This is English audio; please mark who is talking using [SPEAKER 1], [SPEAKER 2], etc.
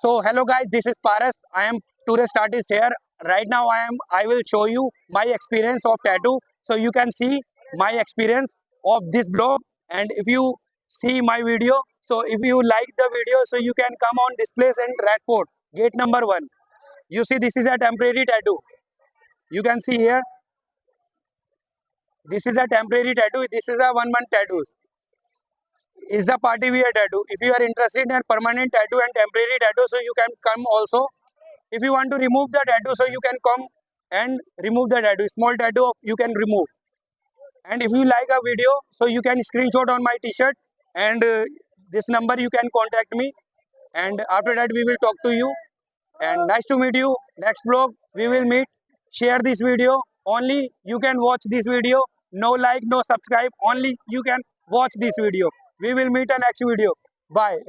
[SPEAKER 1] So hello guys, this is Paras. I am tourist artist here. Right now I will show you my experience of tattoo. So you can see my experience of this blog, and if you see my video, so if you like the video, so you can come on this place in Radford, gate number 1. You see this is a temporary tattoo. You can see here, this is a temporary tattoo. This is a 1 month tattoo. Is a party wear tattoo. If you are interested in permanent tattoo and temporary tattoo, so you can come also. If you want to remove the tattoo, so you can come and remove the tattoo. Small tattoo you can remove. And if you like a video, so you can screenshot on my t-shirt, and this number you can contact me, and after that we will talk to you. And nice to meet you. Next vlog we will meet. Share this video. Only you can watch this video. No like, no subscribe. Only you can watch this video. We will meet in next video. Bye.